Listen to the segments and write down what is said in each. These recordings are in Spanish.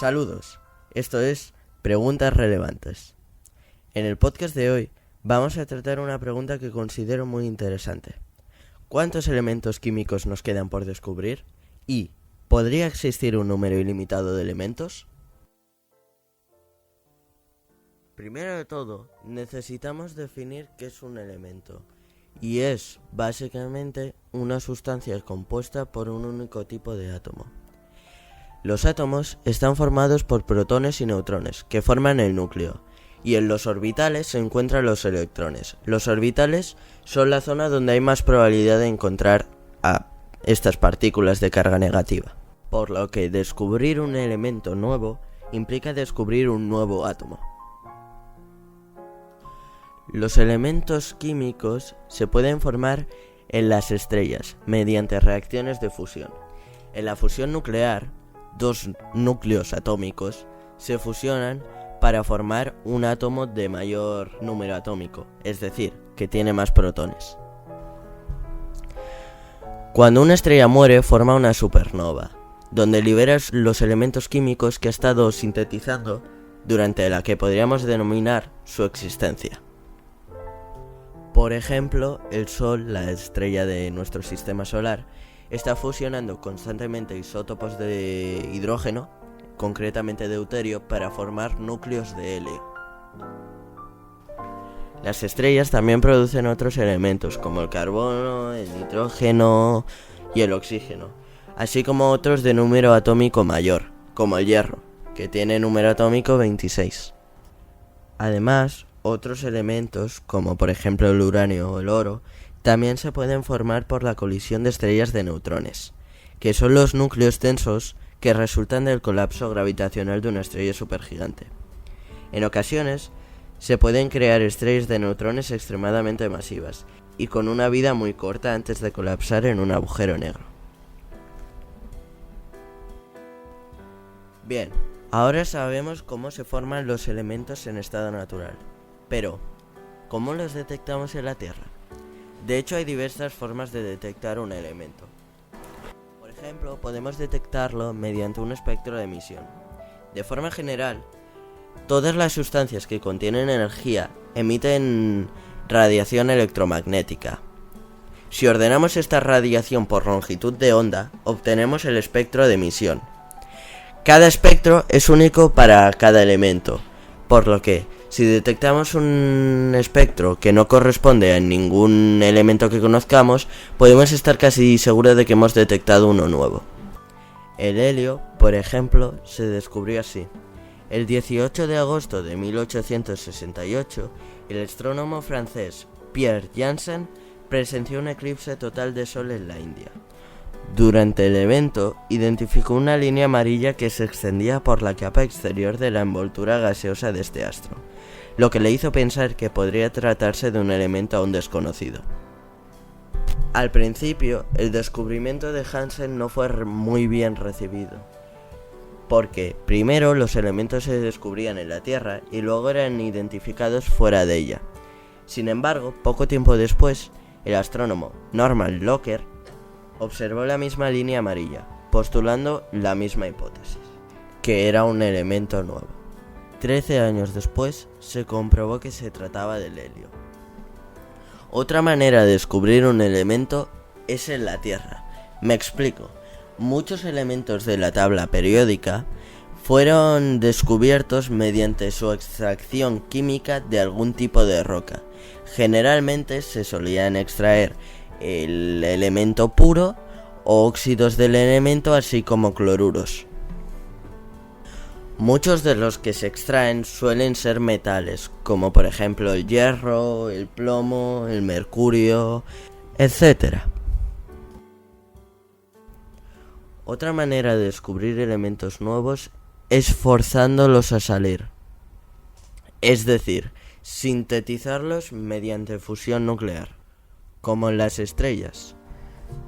Saludos, esto es Preguntas Relevantes. En el podcast de hoy vamos a tratar una pregunta que considero muy interesante. ¿Cuántos elementos químicos nos quedan por descubrir? ¿Y podría existir un número ilimitado de elementos? Primero de todo, necesitamos definir qué es un elemento. Y es, básicamente, una sustancia compuesta por un único tipo de átomo. Los átomos están formados por protones y neutrones, que forman el núcleo, y en los orbitales se encuentran los electrones. Los orbitales son la zona donde hay más probabilidad de encontrar a estas partículas de carga negativa. Por lo que descubrir un elemento nuevo implica descubrir un nuevo átomo. Los elementos químicos se pueden formar en las estrellas mediante reacciones de fusión. En la fusión nuclear, dos núcleos atómicos se fusionan para formar un átomo de mayor número atómico, es decir, que tiene más protones. Cuando una estrella muere, forma una supernova, donde libera los elementos químicos que ha estado sintetizando durante la que podríamos denominar su existencia. Por ejemplo, el Sol, la estrella de nuestro sistema solar, está fusionando constantemente isótopos de hidrógeno, concretamente deuterio, para formar núcleos de helio. Las estrellas también producen otros elementos como el carbono, el nitrógeno y el oxígeno, así como otros de número atómico mayor, como el hierro, que tiene número atómico 26. Además, otros elementos, como por ejemplo el uranio o el oro, también se pueden formar por la colisión de estrellas de neutrones, que son los núcleos densos que resultan del colapso gravitacional de una estrella supergigante. En ocasiones, se pueden crear estrellas de neutrones extremadamente masivas y con una vida muy corta antes de colapsar en un agujero negro. Bien, ahora sabemos cómo se forman los elementos en estado natural. Pero, ¿cómo los detectamos en la Tierra? De hecho, hay diversas formas de detectar un elemento. Por ejemplo, podemos detectarlo mediante un espectro de emisión. De forma general, todas las sustancias que contienen energía emiten radiación electromagnética. Si ordenamos esta radiación por longitud de onda, obtenemos el espectro de emisión. Cada espectro es único para cada elemento, por lo que, si detectamos un espectro que no corresponde a ningún elemento que conozcamos, podemos estar casi seguros de que hemos detectado uno nuevo. El helio, por ejemplo, se descubrió así. El 18 de agosto de 1868, el astrónomo francés Pierre Janssen presenció un eclipse total de sol en la India. Durante el evento, identificó una línea amarilla que se extendía por la capa exterior de la envoltura gaseosa de este astro, lo que le hizo pensar que podría tratarse de un elemento aún desconocido. Al principio, el descubrimiento de Janssen no fue muy bien recibido, porque primero los elementos se descubrían en la Tierra y luego eran identificados fuera de ella. Sin embargo, poco tiempo después, el astrónomo Norman Lockyer observó la misma línea amarilla, postulando la misma hipótesis, que era un elemento nuevo. 13 años después, se comprobó que se trataba del helio. Otra manera de descubrir un elemento es en la Tierra. Me explico. Muchos elementos de la tabla periódica fueron descubiertos mediante su extracción química de algún tipo de roca. Generalmente se solían extraer el elemento puro o óxidos del elemento, así como cloruros. Muchos de los que se extraen suelen ser metales, como por ejemplo el hierro, el plomo, el mercurio, etc. Otra manera de descubrir elementos nuevos es forzándolos a salir, es decir, sintetizarlos mediante fusión nuclear, como en las estrellas.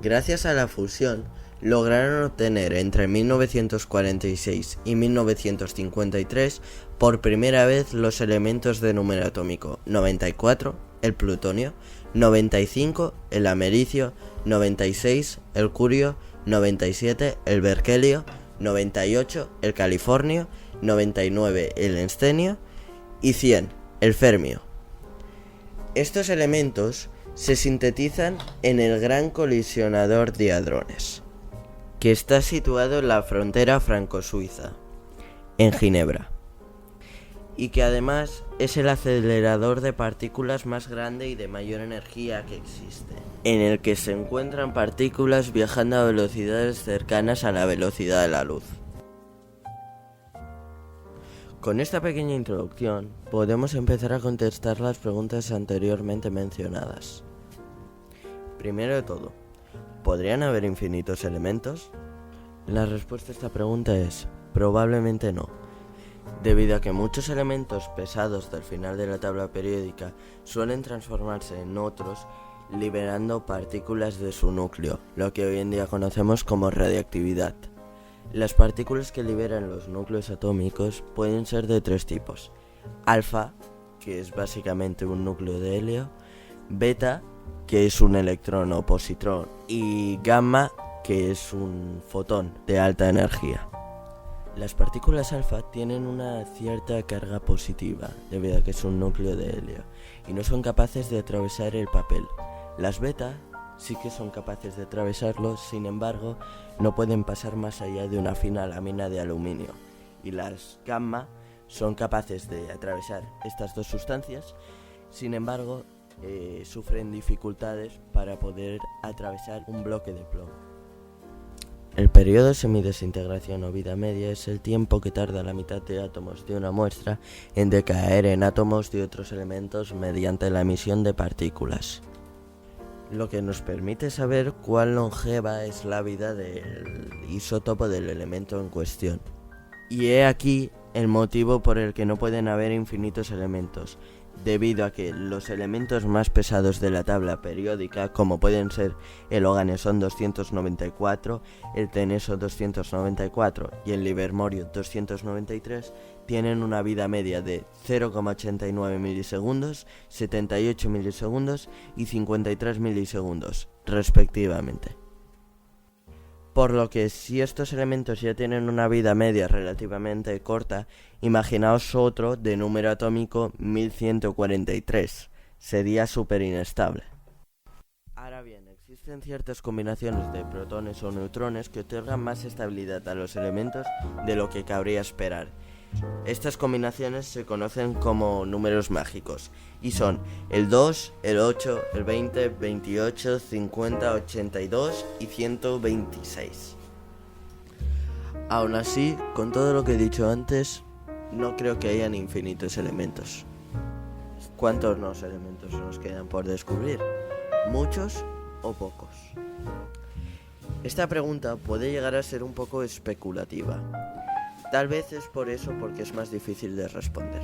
Gracias a la fusión, lograron obtener entre 1946 y 1953 por primera vez los elementos de número atómico 94, el plutonio, 95, el americio, 96, el curio, 97, el berkelio, 98 el californio, 99 el enstemio y 100 el fermio. Estos elementos se sintetizan en el Gran Colisionador de Hadrones, que está situado en la frontera franco-suiza, en Ginebra, y que además es el acelerador de partículas más grande y de mayor energía que existe, en el que se encuentran partículas viajando a velocidades cercanas a la velocidad de la luz. Con esta pequeña introducción, podemos empezar a contestar las preguntas anteriormente mencionadas. Primero de todo, ¿podrían haber infinitos elementos? La respuesta a esta pregunta es, probablemente no, debido a que muchos elementos pesados del final de la tabla periódica suelen transformarse en otros, liberando partículas de su núcleo, lo que hoy en día conocemos como radiactividad. Las partículas que liberan los núcleos atómicos pueden ser de tres tipos: alfa, que es básicamente un núcleo de helio; beta, que es un electrón o positrón; y gamma, que es un fotón de alta energía. Las partículas alfa tienen una cierta carga positiva, debido a que es un núcleo de helio, y no son capaces de atravesar el papel. Las beta sí que son capaces de atravesarlo, sin embargo, no pueden pasar más allá de una fina lámina de aluminio. Y las gamma son capaces de atravesar estas dos sustancias, sin embargo, sufren dificultades para poder atravesar un bloque de plomo. El periodo de semidesintegración o vida media es el tiempo que tarda la mitad de átomos de una muestra en decaer en átomos de otros elementos mediante la emisión de partículas, lo que nos permite saber cuán longeva es la vida del isótopo del elemento en cuestión. Y he aquí el motivo por el que no pueden haber infinitos elementos, debido a que los elementos más pesados de la tabla periódica, como pueden ser el oganesón 294, el teneso 294 y el livermorio 293, tienen una vida media de 0,89 milisegundos, 78 milisegundos y 53 milisegundos, respectivamente. Por lo que si estos elementos ya tienen una vida media relativamente corta, imaginaos otro de número atómico 1143, sería súper inestable. Ahora bien, existen ciertas combinaciones de protones o neutrones que otorgan más estabilidad a los elementos de lo que cabría esperar. Estas combinaciones se conocen como números mágicos y son el 2, el 8, el 20, 28, 50, 82 y 126. Aún así, con todo lo que he dicho antes, no creo que hayan infinitos elementos. ¿Cuántos nuevos elementos nos quedan por descubrir? ¿Muchos o pocos? Esta pregunta puede llegar a ser un poco especulativa. Tal vez es por eso porque es más difícil de responder.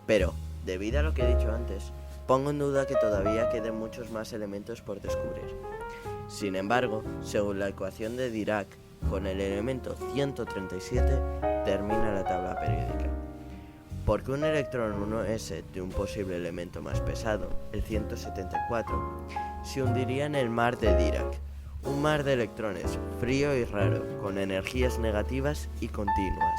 Pero, debido a lo que he dicho antes, pongo en duda que todavía queden muchos más elementos por descubrir. Sin embargo, según la ecuación de Dirac, con el elemento 137 termina la tabla periódica. Porque un electrón 1s de un posible elemento más pesado, el 174, se hundiría en el mar de Dirac. Un mar de electrones, frío y raro, con energías negativas y continuas.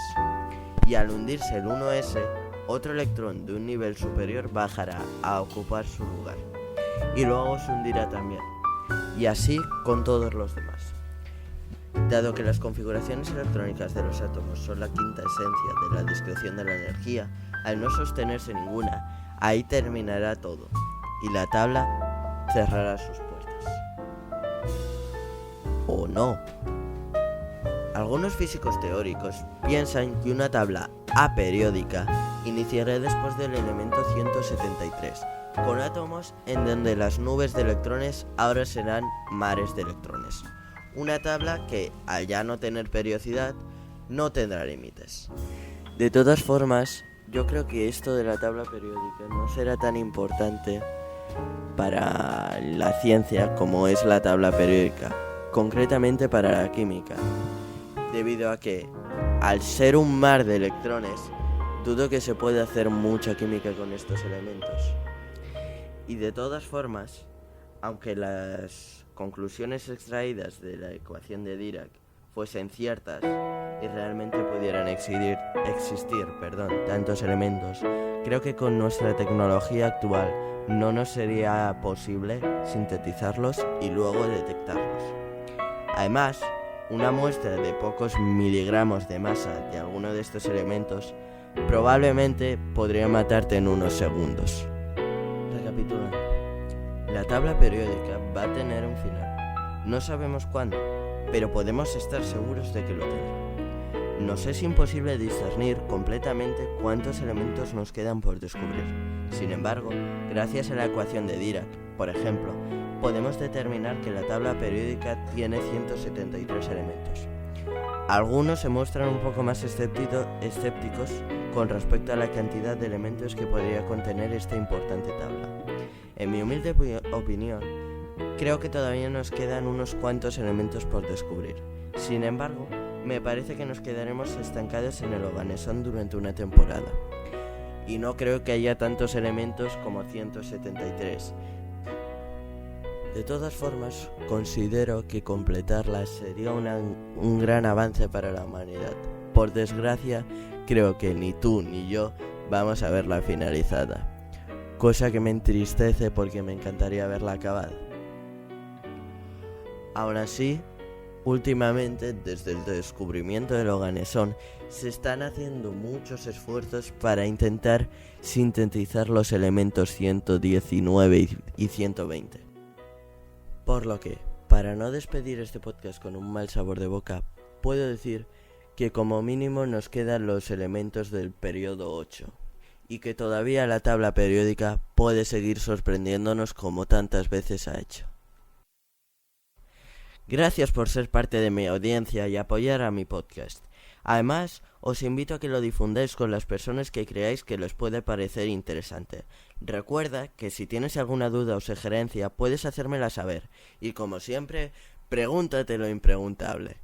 Y al hundirse el 1s, otro electrón de un nivel superior bajará a ocupar su lugar. Y luego se hundirá también. Y así con todos los demás. Dado que las configuraciones electrónicas de los átomos son la quinta esencia de la discreción de la energía, al no sostenerse ninguna, ahí terminará todo. Y la tabla cerrará sus puertas. ¿O no? Algunos físicos teóricos piensan que una tabla aperiódica iniciará después del elemento 173, con átomos en donde las nubes de electrones ahora serán mares de electrones. Una tabla que, al ya no tener periodicidad, no tendrá límites. De todas formas, yo creo que esto de la tabla periódica no será tan importante para la ciencia como es la tabla periódica, concretamente para la química, debido a que, al ser un mar de electrones, dudo que se pueda hacer mucha química con estos elementos. Y de todas formas, aunque las conclusiones extraídas de la ecuación de Dirac fuesen ciertas y realmente pudieran existir, tantos elementos, creo que con nuestra tecnología actual no nos sería posible sintetizarlos y luego detectarlos. Además, una muestra de pocos miligramos de masa de alguno de estos elementos probablemente podría matarte en unos segundos. Recapitulando, la tabla periódica va a tener un final. No sabemos cuándo, pero podemos estar seguros de que lo tendrá. Nos es imposible discernir completamente cuántos elementos nos quedan por descubrir. Sin embargo, gracias a la ecuación de Dirac, por ejemplo, podemos determinar que la tabla periódica tiene 173 elementos. Algunos se muestran un poco más escépticos con respecto a la cantidad de elementos que podría contener esta importante tabla. En mi humilde opinión, creo que todavía nos quedan unos cuantos elementos por descubrir. Sin embargo, me parece que nos quedaremos estancados en el Oganesson durante una temporada. Y no creo que haya tantos elementos como 173. De todas formas, considero que completarla sería un gran avance para la humanidad. Por desgracia, creo que ni tú ni yo vamos a verla finalizada, cosa que me entristece porque me encantaría verla acabada. Aún así, últimamente, desde el descubrimiento del Oganesson, se están haciendo muchos esfuerzos para intentar sintetizar los elementos 119 y 120. Por lo que, para no despedir este podcast con un mal sabor de boca, puedo decir que como mínimo nos quedan los elementos del periodo 8, y que todavía la tabla periódica puede seguir sorprendiéndonos como tantas veces ha hecho. Gracias por ser parte de mi audiencia y apoyar a mi podcast. Además, os invito a que lo difundáis con las personas que creáis que les puede parecer interesante. Recuerda que si tienes alguna duda o sugerencia puedes hacérmela saber. Y como siempre, pregúntate lo impreguntable.